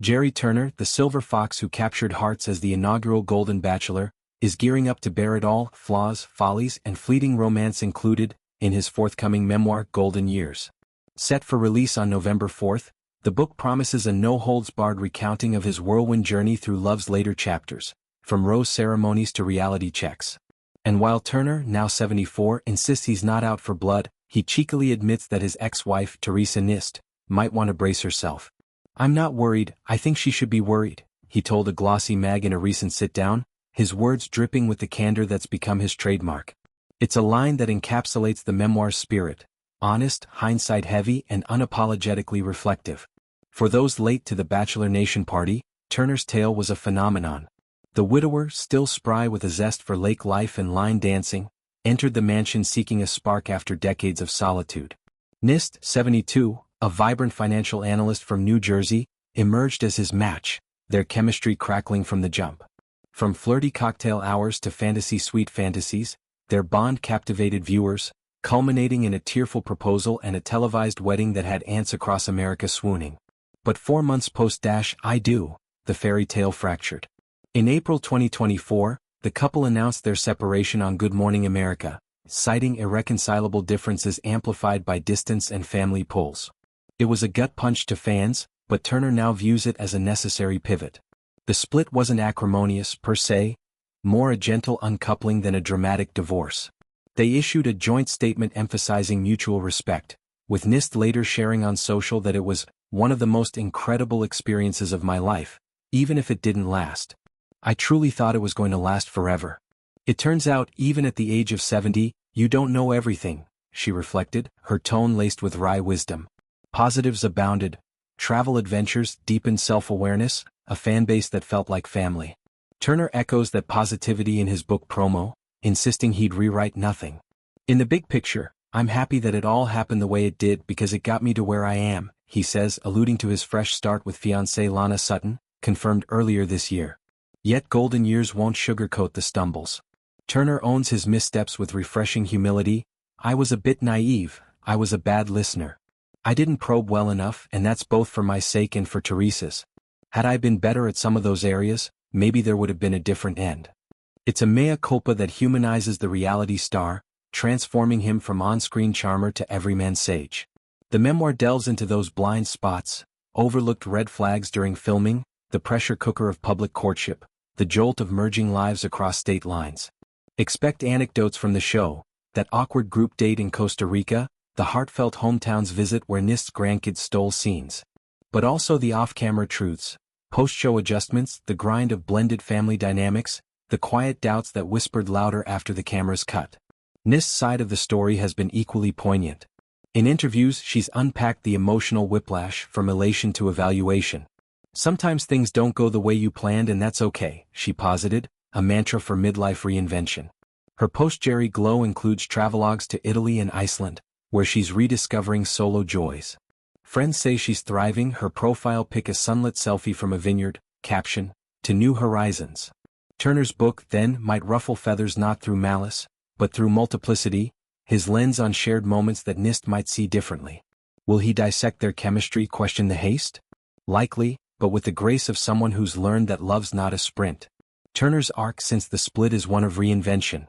Gerry Turner, the silver fox who captured hearts as the inaugural Golden Bachelor, is gearing up to bear it all, flaws, follies, and fleeting romance included, in his forthcoming memoir Golden Years. Set for release on November 4th, the book promises a no-holds-barred recounting of his whirlwind journey through love's later chapters, from rose ceremonies to reality checks. And while Turner, now 74, insists he's not out for blood, he cheekily admits that his ex-wife, Theresa Nist, might want to brace herself. "I'm not worried, I think she should be worried," he told a glossy mag in a recent sit-down, his words dripping with the candor that's become his trademark. It's a line that encapsulates the memoir's spirit: honest, hindsight-heavy, and unapologetically reflective. For those late to the Bachelor Nation party, Turner's tale was a phenomenon. The widower, still spry with a zest for lake life and line dancing, entered the mansion seeking a spark after decades of solitude. Nist, 72, a vibrant financial analyst from New Jersey, emerged as his match, their chemistry crackling from the jump. From flirty cocktail hours to fantasy-sweet fantasies, their bond captivated viewers, culminating in a tearful proposal and a televised wedding that had ants across America swooning. But 4 months post-I do, the fairy tale fractured. In April 2024, the couple announced their separation on Good Morning America, citing irreconcilable differences amplified by distance and family pulls. It was a gut punch to fans, but Turner now views it as a necessary pivot. The split wasn't acrimonious per se, more a gentle uncoupling than a dramatic divorce. They issued a joint statement emphasizing mutual respect, with Nist later sharing on social that it was one of the most incredible experiences of my life, even if it didn't last. "I truly thought it was going to last forever. It turns out, even at the age of 70, you don't know everything," she reflected, her tone laced with wry wisdom. Positives abounded: travel adventures, deepened self-awareness, a fanbase that felt like family. Turner echoes that positivity in his book promo, insisting he'd rewrite nothing. "In the big picture, I'm happy that it all happened the way it did because it got me to where I am," he says, alluding to his fresh start with fiancée Lana Sutton, confirmed earlier this year. Yet Golden Years won't sugarcoat the stumbles. Turner owns his missteps with refreshing humility. "I was a bit naive, I was a bad listener. I didn't probe well enough, and that's both for my sake and for Theresa's. Had I been better at some of those areas, maybe there would have been a different end." It's a mea culpa that humanizes the reality star, transforming him from on-screen charmer to everyman sage. The memoir delves into those blind spots, overlooked red flags during filming, the pressure cooker of public courtship, the jolt of merging lives across state lines. Expect anecdotes from the show: that awkward group date in Costa Rica, the heartfelt hometowns visit where Nist's grandkids stole scenes. But also the off-camera truths, post-show adjustments, the grind of blended family dynamics, the quiet doubts that whispered louder after the cameras cut. Nist's side of the story has been equally poignant. In interviews, she's unpacked the emotional whiplash from elation to evaluation. "Sometimes things don't go the way you planned, and that's okay," she posited, a mantra for midlife reinvention. Her post-Gerry glow includes travelogues to Italy and Iceland, where she's rediscovering solo joys. Friends say she's thriving. Her profile pic a sunlit selfie from a vineyard, caption, "To new horizons." Turner's book, then, might ruffle feathers not through malice, but through multiplicity, his lens on shared moments that Nist might see differently. Will he dissect their chemistry, question the haste? Likely, but with the grace of someone who's learned that love's not a sprint. Turner's arc since the split is one of reinvention.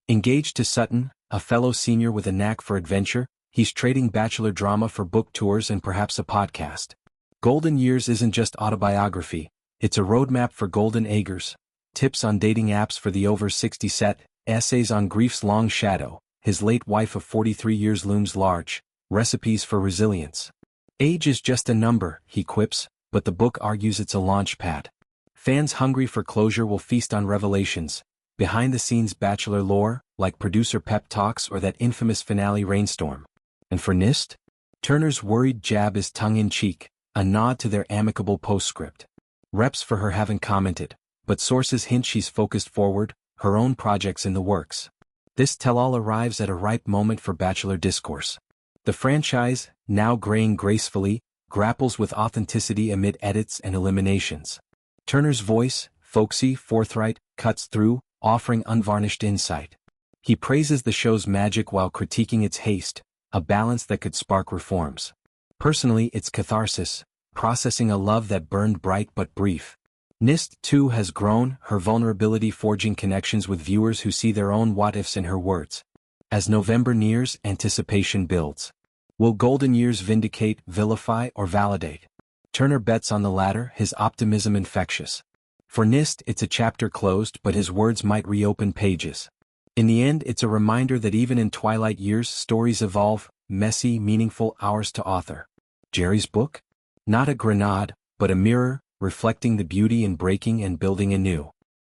Engaged to Sutton, a fellow senior with a knack for adventure, he's trading bachelor drama for book tours and perhaps a podcast. Golden Years isn't just autobiography, it's a roadmap for golden eggers, tips on dating apps for the over 60 set, essays on grief's long shadow, his late wife of 43 years looms large, recipes for resilience. "Age is just a number," he quips, but the book argues it's a launch pad. Fans hungry for closure will feast on revelations, behind-the-scenes bachelor lore, like producer pep talks or that infamous finale rainstorm. And for Nist? Turner's worried jab is tongue-in-cheek, a nod to their amicable postscript. Reps for her haven't commented, but sources hint she's focused forward, her own projects in the works. This tell-all arrives at a ripe moment for bachelor discourse. The franchise, now graying gracefully, grapples with authenticity amid edits and eliminations. Turner's voice, folksy, forthright, cuts through, offering unvarnished insight. He praises the show's magic while critiquing its haste, a balance that could spark reforms. Personally, it's catharsis, processing a love that burned bright but brief. Nist, too, has grown, her vulnerability forging connections with viewers who see their own what-ifs in her words. As November nears, anticipation builds. Will golden years vindicate, vilify, or validate? Turner bets on the latter, his optimism infectious. For Nist, it's a chapter closed, but his words might reopen pages. In the end, it's a reminder that even in twilight years, stories evolve, messy, meaningful, ours to author. Gerry's book? Not a grenade, but a mirror, reflecting the beauty in breaking and building anew.